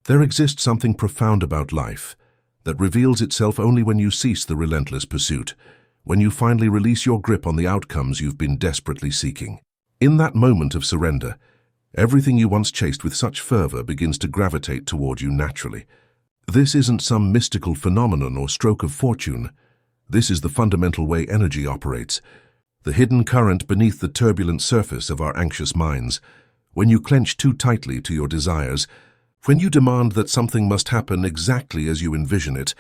There exists something profound about life that reveals itself only when you cease the relentless pursuit, when you finally release your grip on the outcomes you've been desperately seeking. In that moment of surrender, everything you once chased with such fervor begins to gravitate toward you naturally. This isn't some mystical phenomenon or stroke of fortune. This is the fundamental way energy operates, the hidden current beneath the turbulent surface of our anxious minds. When you clench too tightly to your desires, when you demand that something must happen exactly as you envision it,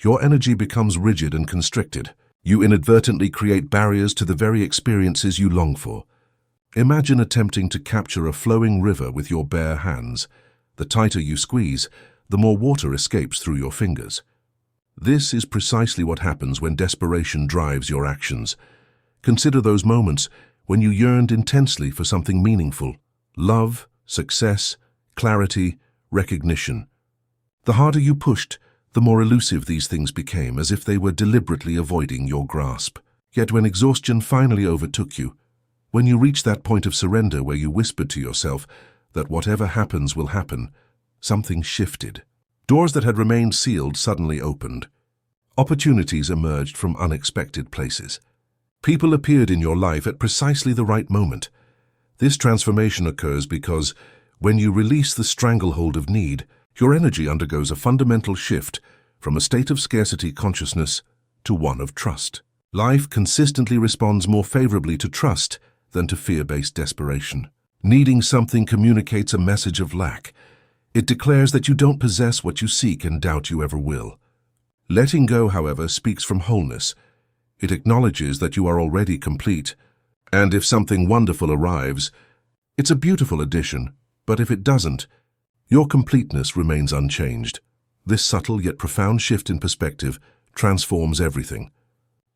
your energy becomes rigid and constricted. You inadvertently create barriers to the very experiences you long for. Imagine attempting to capture a flowing river with your bare hands. The tighter you squeeze, the more water escapes through your fingers. This is precisely what happens when desperation drives your actions. Consider those moments when you yearned intensely for something meaningful: love, success, clarity, recognition. The harder you pushed, the more elusive these things became, as if they were deliberately avoiding your grasp. Yet when exhaustion finally overtook you, when you reached that point of surrender where you whispered to yourself that whatever happens will happen, something shifted. Doors that had remained sealed suddenly opened. Opportunities emerged from unexpected places. People appeared in your life at precisely the right moment. This transformation occurs because, when you release the stranglehold of need, your energy undergoes a fundamental shift from a state of scarcity consciousness to one of trust. Life consistently responds more favorably to trust than to fear-based desperation. Needing something communicates a message of lack. It declares that you don't possess what you seek and doubt you ever will. Letting go, however, speaks from wholeness. It acknowledges that you are already complete, and if something wonderful arrives, it's a beautiful addition, but if it doesn't, your completeness remains unchanged. This subtle yet profound shift in perspective transforms everything.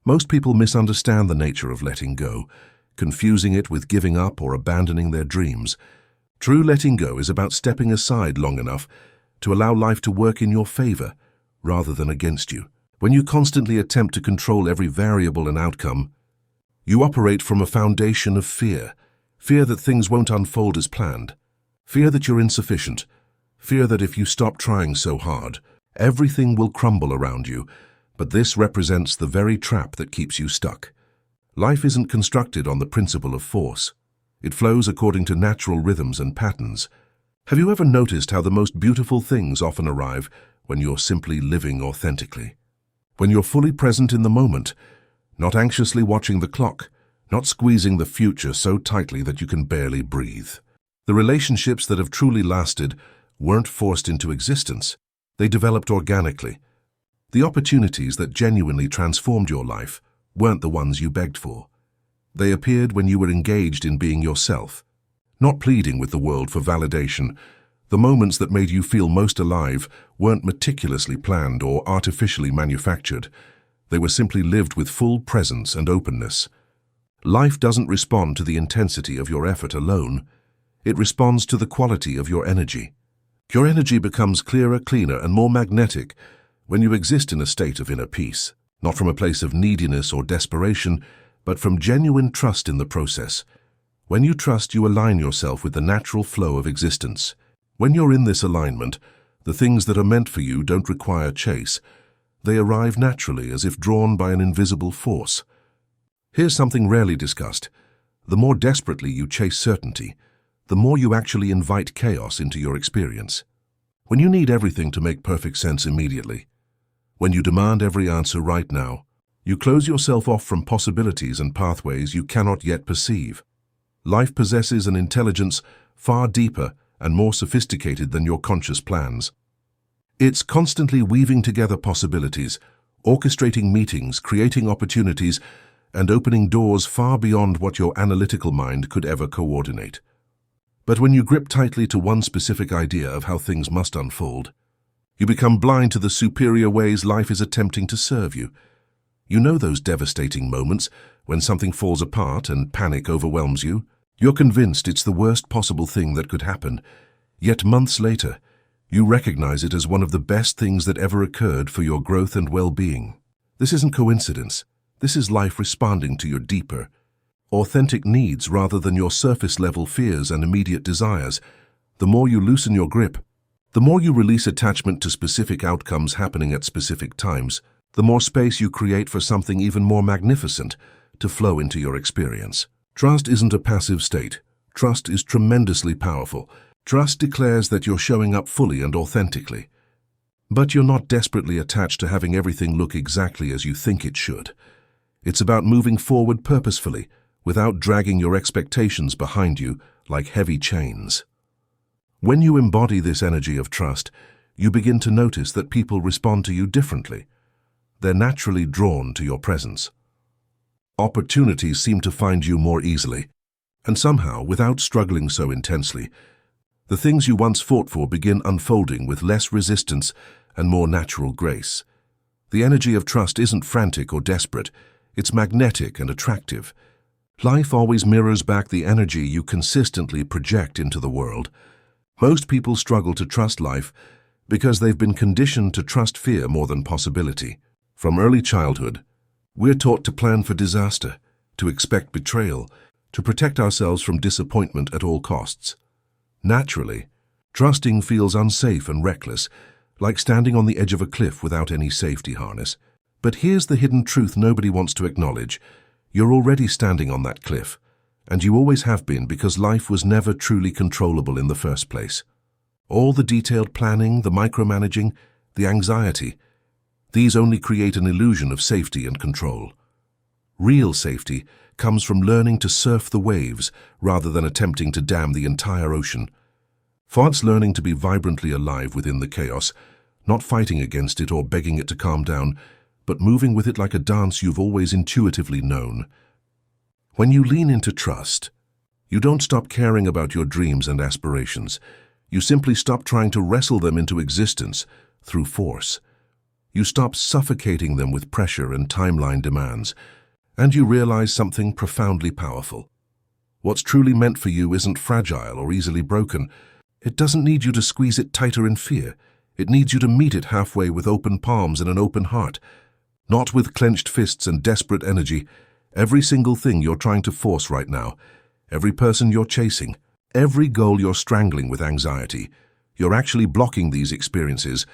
Most people misunderstand the nature of letting go, confusing it with giving up or abandoning their dreams. True letting go is about stepping aside long enough to allow life to work in your favor rather than against you. When you constantly attempt to control every variable and outcome, you operate from a foundation of fear. Fear that things won't unfold as planned. Fear that you're insufficient. Fear that if you stop trying so hard, everything will crumble around you. But this represents the very trap that keeps you stuck. Life isn't constructed on the principle of force. It flows according to natural rhythms and patterns. Have you ever noticed how the most beautiful things often arrive when you're simply living authentically? When you're fully present in the moment, not anxiously watching the clock, not squeezing the future so tightly that you can barely breathe. The relationships that have truly lasted weren't forced into existence. They developed organically. The opportunities that genuinely transformed your life weren't the ones you begged for. They appeared when you were engaged in being yourself, not pleading with the world for validation. The moments that made you feel most alive weren't meticulously planned or artificially manufactured. They were simply lived with full presence and openness. Life doesn't respond to the intensity of your effort alone. It responds to the quality of your energy. Your energy becomes clearer, cleaner, and more magnetic when you exist in a state of inner peace, not from a place of neediness or desperation, but from genuine trust in the process. When you trust, you align yourself with the natural flow of existence. When you're in this alignment, the things that are meant for you don't require chase. They arrive naturally, as if drawn by an invisible force. Here's something rarely discussed. The more desperately you chase certainty, the more you actually invite chaos into your experience. When you need everything to make perfect sense immediately, when you demand every answer right now, you close yourself off from possibilities and pathways you cannot yet perceive. Life possesses an intelligence far deeper and more sophisticated than your conscious plans. It's constantly weaving together possibilities, orchestrating meetings, creating opportunities, and opening doors far beyond what your analytical mind could ever coordinate. But when you grip tightly to one specific idea of how things must unfold, you become blind to the superior ways life is attempting to serve you. You know those devastating moments when something falls apart and panic overwhelms you? You're convinced it's the worst possible thing that could happen, yet months later, you recognize it as one of the best things that ever occurred for your growth and well-being. This isn't coincidence. This is life responding to your deeper, authentic needs rather than your surface-level fears and immediate desires. The more you loosen your grip, The more you release attachment to specific outcomes happening at specific times, the more space you create for something even more magnificent to flow into your experience. Trust isn't a passive state. Trust is tremendously powerful. Trust declares that you're showing up fully and authentically. But you're not desperately attached to having everything look exactly as you think it should. It's about moving forward purposefully, without dragging your expectations behind you like heavy chains. When you embody this energy of trust, you begin to notice that people respond to you differently. They're naturally drawn to your presence. Opportunities seem to find you more easily, and somehow, without struggling so intensely, the things you once fought for begin unfolding with less resistance and more natural grace. The energy of trust isn't frantic or desperate, it's magnetic and attractive. Life always mirrors back the energy you consistently project into the world. Most people struggle to trust life because they've been conditioned to trust fear more than possibility. From early childhood, we're taught to plan for disaster, to expect betrayal, to protect ourselves from disappointment at all costs. Naturally, trusting feels unsafe and reckless, like standing on the edge of a cliff without any safety harness. But here's the hidden truth nobody wants to acknowledge. You're already standing on that cliff, and you always have been because life was never truly controllable in the first place. All the detailed planning, the micromanaging, the anxiety, these only create an illusion of safety and control. Real safety comes from learning to surf the waves rather than attempting to dam the entire ocean. It's learning to be vibrantly alive within the chaos, not fighting against it or begging it to calm down, but moving with it like a dance you've always intuitively known. When you lean into trust, you don't stop caring about your dreams and aspirations. You simply stop trying to wrestle them into existence through force. You stop suffocating them with pressure and timeline demands, and you realize something profoundly powerful. What's truly meant for you isn't fragile or easily broken. It doesn't need you to squeeze it tighter in fear. It needs you to meet it halfway with open palms and an open heart. Not with clenched fists and desperate energy. Every single thing you're trying to force right now, every person you're chasing, every goal you're strangling with anxiety, you're actually blocking these experiences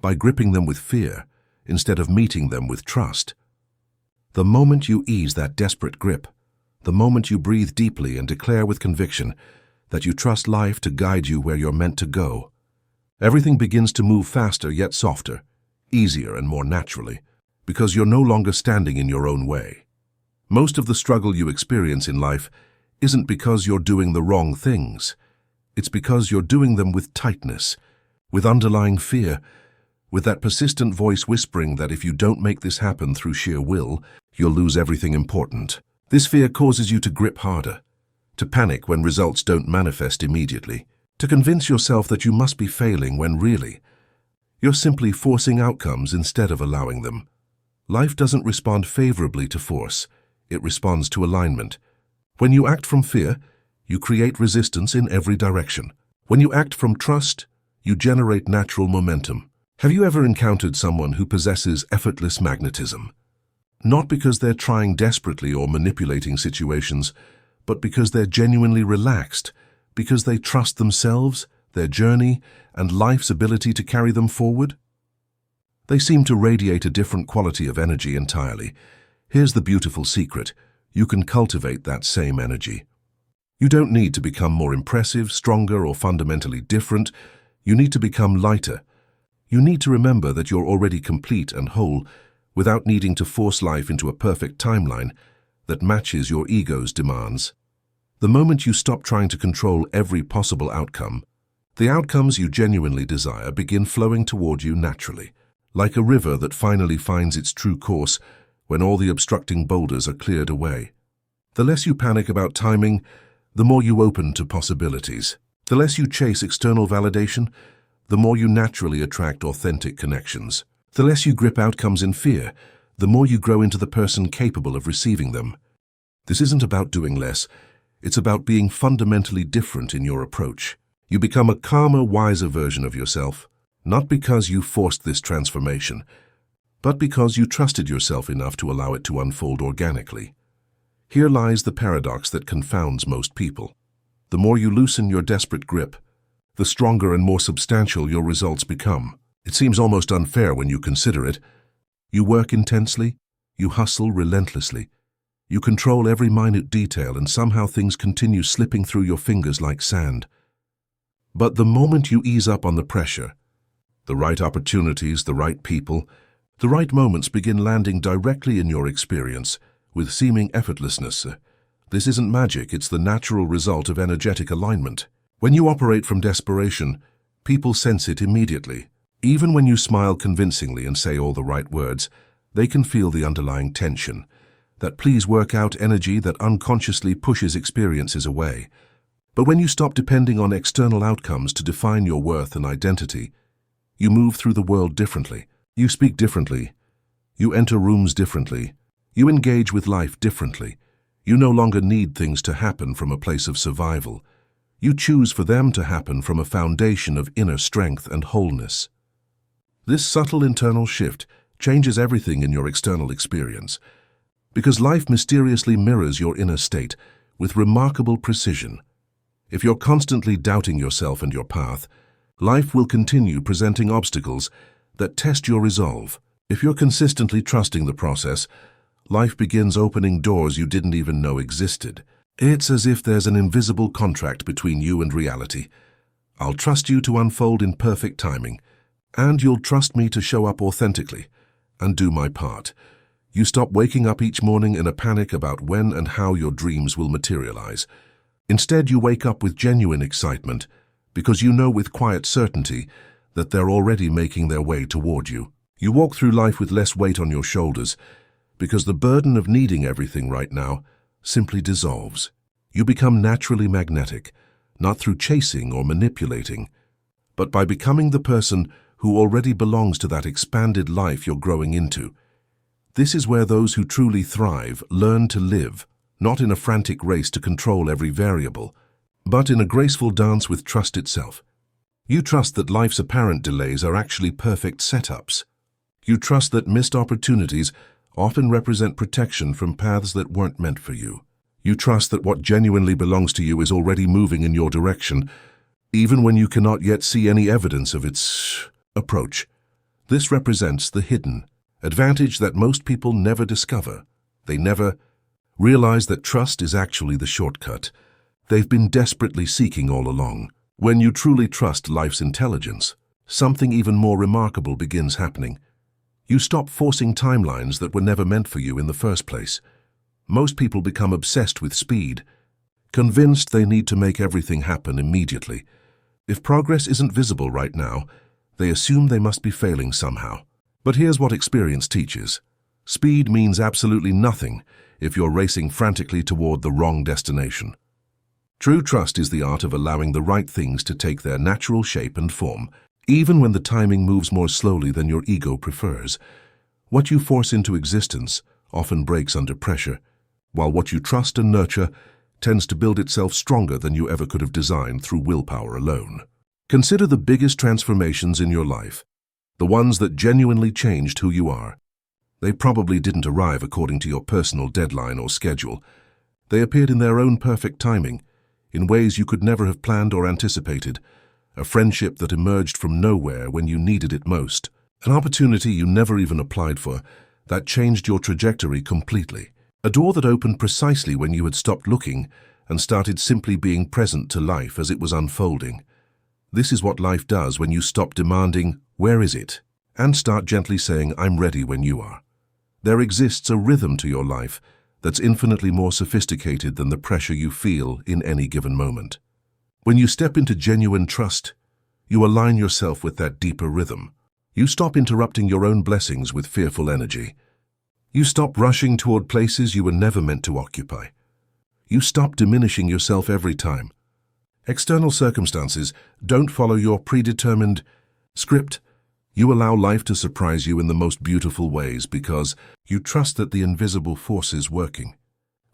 by gripping them with fear instead of meeting them with trust. The moment you ease that desperate grip, the moment you breathe deeply and declare with conviction that you trust life to guide you where you're meant to go, everything begins to move faster yet softer, easier and more naturally, because you're no longer standing in your own way. Most of the struggle you experience in life isn't because you're doing the wrong things. It's because you're doing them with tightness, with underlying fear, with that persistent voice whispering that if you don't make this happen through sheer will, you'll lose everything important. This fear causes you to grip harder, to panic when results don't manifest immediately, to convince yourself that you must be failing when really, you're simply forcing outcomes instead of allowing them. Life doesn't respond favorably to force. It responds to alignment. When you act from fear, you create resistance in every direction. When you act from trust, you generate natural momentum. Have you ever encountered someone who possesses effortless magnetism? Not because they're trying desperately or manipulating situations, but because they're genuinely relaxed, because they trust themselves, their journey, and life's ability to carry them forward? They seem to radiate a different quality of energy entirely. Here's the beautiful secret. You can cultivate that same energy. You don't need to become more impressive, stronger, or fundamentally different. You need to become lighter. You need to remember that you're already complete and whole without needing to force life into a perfect timeline that matches your ego's demands. The moment you stop trying to control every possible outcome, the outcomes you genuinely desire begin flowing toward you naturally, like a river that finally finds its true course when all the obstructing boulders are cleared away. The less you panic about timing, the more you open to possibilities. The less you chase external validation, the more you naturally attract authentic connections. The less you grip outcomes in fear, the more you grow into the person capable of receiving them. This isn't about doing less. It's about being fundamentally different in your approach. You become a calmer, wiser version of yourself, not because you forced this transformation, but because you trusted yourself enough to allow it to unfold organically. Here lies the paradox that confounds most people. The more you loosen your desperate grip, the stronger and more substantial your results become. It seems almost unfair when you consider it. You work intensely, you hustle relentlessly, you control every minute detail, and somehow things continue slipping through your fingers like sand. But the moment you ease up on the pressure, the right opportunities, the right people, the right moments begin landing directly in your experience with seeming effortlessness. This isn't magic, it's the natural result of energetic alignment. When you operate from desperation, people sense it immediately. Even when you smile convincingly and say all the right words, they can feel the underlying tension, that please work out energy that unconsciously pushes experiences away. But when you stop depending on external outcomes to define your worth and identity, you move through the world differently. You speak differently. You enter rooms differently. You engage with life differently. You no longer need things to happen from a place of survival. You choose for them to happen from a foundation of inner strength and wholeness. This subtle internal shift changes everything in your external experience, because life mysteriously mirrors your inner state with remarkable precision. If you're constantly doubting yourself and your path, life will continue presenting obstacles that test your resolve. If you're consistently trusting the process, life begins opening doors you didn't even know existed. It's as if there's an invisible contract between you and reality. I'll trust you to unfold in perfect timing, and you'll trust me to show up authentically and do my part. You stop waking up each morning in a panic about when and how your dreams will materialize. Instead, you wake up with genuine excitement because you know with quiet certainty that they're already making their way toward you. You walk through life with less weight on your shoulders because the burden of needing everything right now simply dissolves. You become naturally magnetic, not through chasing or manipulating, but by becoming the person who already belongs to that expanded life you're growing into. This is where those who truly thrive learn to live, not in a frantic race to control every variable, but in a graceful dance with trust itself. You trust that life's apparent delays are actually perfect setups. You trust that missed opportunities often represent protection from paths that weren't meant for you. You trust that what genuinely belongs to you is already moving in your direction, even when you cannot yet see any evidence of its approach. This represents the hidden advantage that most people never discover. They never realize that trust is actually the shortcut they've been desperately seeking all along. When you truly trust life's intelligence, something even more remarkable begins happening. You stop forcing timelines that were never meant for you in the first place. Most people become obsessed with speed, convinced they need to make everything happen immediately. If progress isn't visible right now, they assume they must be failing somehow. But here's what experience teaches. Speed means absolutely nothing if you're racing frantically toward the wrong destination. True trust is the art of allowing the right things to take their natural shape and form, even when the timing moves more slowly than your ego prefers. What you force into existence often breaks under pressure, while what you trust and nurture tends to build itself stronger than you ever could have designed through willpower alone. Consider the biggest transformations in your life, the ones that genuinely changed who you are. They probably didn't arrive according to your personal deadline or schedule. They appeared in their own perfect timing, in ways you could never have planned or anticipated. A friendship that emerged from nowhere when you needed it most. An opportunity you never even applied for that changed your trajectory completely. A door that opened precisely when you had stopped looking and started simply being present to life as it was unfolding. This is what life does when you stop demanding, "Where is it?" and start gently saying, "I'm ready when you are." There exists a rhythm to your life that's infinitely more sophisticated than the pressure you feel in any given moment. When you step into genuine trust, you align yourself with that deeper rhythm. You stop interrupting your own blessings with fearful energy. You stop rushing toward places you were never meant to occupy. You stop diminishing yourself every time external circumstances don't follow your predetermined script. You allow life to surprise you in the most beautiful ways because you trust that the invisible forces working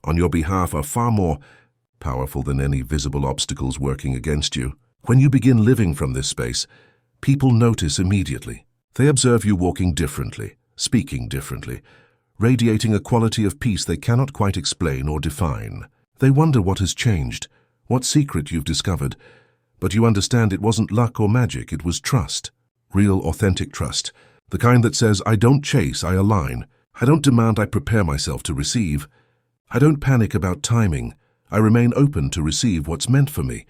on your behalf are far more powerful than any visible obstacles working against you. When you begin living from this space, people notice immediately. They observe you walking differently, speaking differently, radiating a quality of peace they cannot quite explain or define. They wonder what has changed, what secret you've discovered, But you understand it wasn't luck or magic, it was trust. Real, authentic trust. The kind that says, I don't chase, I align. I don't demand, I prepare myself to receive. I don't panic about timing. I remain open to receive what's meant for me.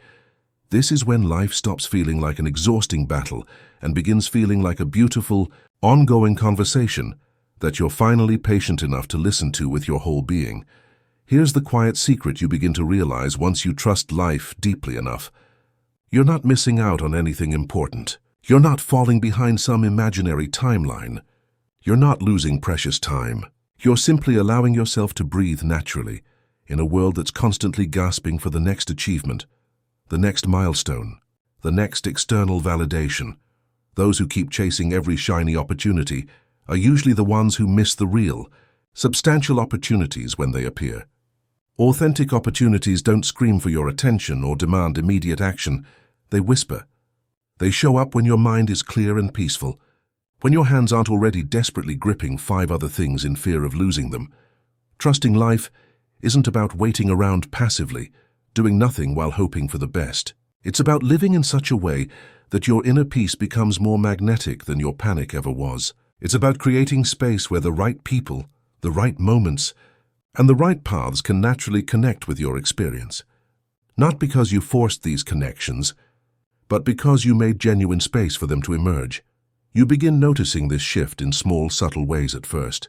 This is when life stops feeling like an exhausting battle and begins feeling like a beautiful, ongoing conversation that you're finally patient enough to listen to with your whole being. Here's the quiet secret you begin to realize once you trust life deeply enough. You're not missing out on anything important. You're not falling behind some imaginary timeline. You're not losing precious time. You're simply allowing yourself to breathe naturally in a world that's constantly gasping for the next achievement, the next milestone, the next external validation. Those who keep chasing every shiny opportunity are usually the ones who miss the real, substantial opportunities when they appear. Authentic opportunities don't scream for your attention or demand immediate action. They whisper. They show up when your mind is clear and peaceful, when your hands aren't already desperately gripping 5 other things in fear of losing them. Trusting life isn't about waiting around passively, doing nothing while hoping for the best. It's about living in such a way that your inner peace becomes more magnetic than your panic ever was. It's about creating space where the right people, the right moments, and the right paths can naturally connect with your experience. Not because you forced these connections, but because you made genuine space for them to emerge. You begin noticing this shift in small, subtle ways at first.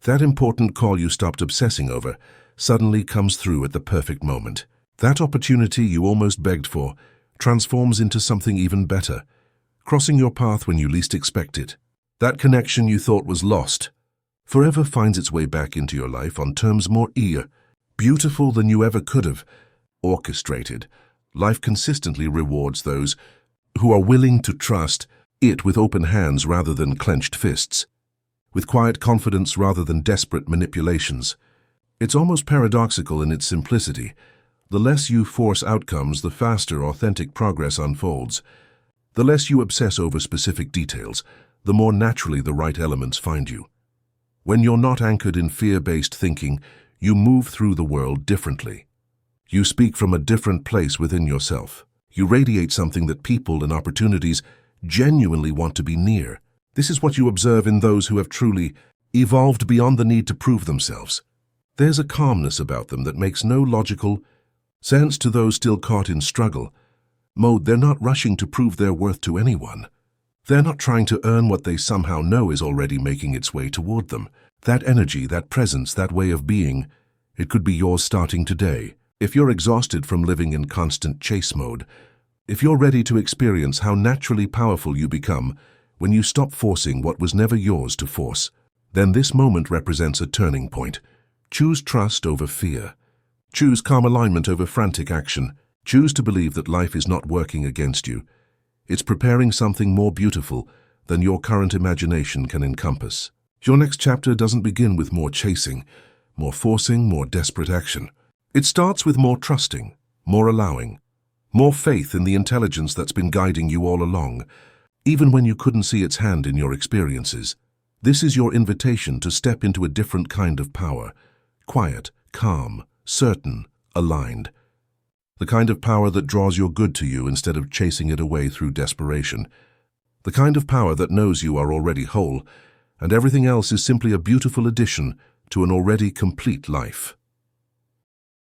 That important call you stopped obsessing over suddenly comes through at the perfect moment. That opportunity you almost begged for transforms into something even better, crossing your path when you least expect it. That connection you thought was lost forever finds its way back into your life on terms more beautiful than you ever could have orchestrated. Life consistently rewards those who are willing to trust it with open hands rather than clenched fists, with quiet confidence rather than desperate manipulations. It's almost paradoxical in its simplicity. The less you force outcomes, the faster authentic progress unfolds. The less you obsess over specific details, the more naturally the right elements find you. When you're not anchored in fear-based thinking, you move through the world differently. You speak from a different place within yourself. You radiate something that people and opportunities genuinely want to be near. This is what you observe in those who have truly evolved beyond the need to prove themselves. There's a calmness about them that makes no logical sense to those still caught in struggle mode. They're not rushing to prove their worth to anyone. They're not trying to earn what they somehow know is already making its way toward them. That energy, that presence, that way of being, it could be yours starting today. If you're exhausted from living in constant chase mode, if you're ready to experience how naturally powerful you become when you stop forcing what was never yours to force, then this moment represents a turning point. Choose trust over fear. Choose calm alignment over frantic action. Choose to believe that life is not working against you. It's preparing something more beautiful than your current imagination can encompass. Your next chapter doesn't begin with more chasing, more forcing, more desperate action. It starts with more trusting, more allowing, more faith in the intelligence that's been guiding you all along, even when you couldn't see its hand in your experiences. This is your invitation to step into a different kind of power, quiet, calm, certain, aligned. The kind of power that draws your good to you instead of chasing it away through desperation. The kind of power that knows you are already whole, and everything else is simply a beautiful addition to an already complete life.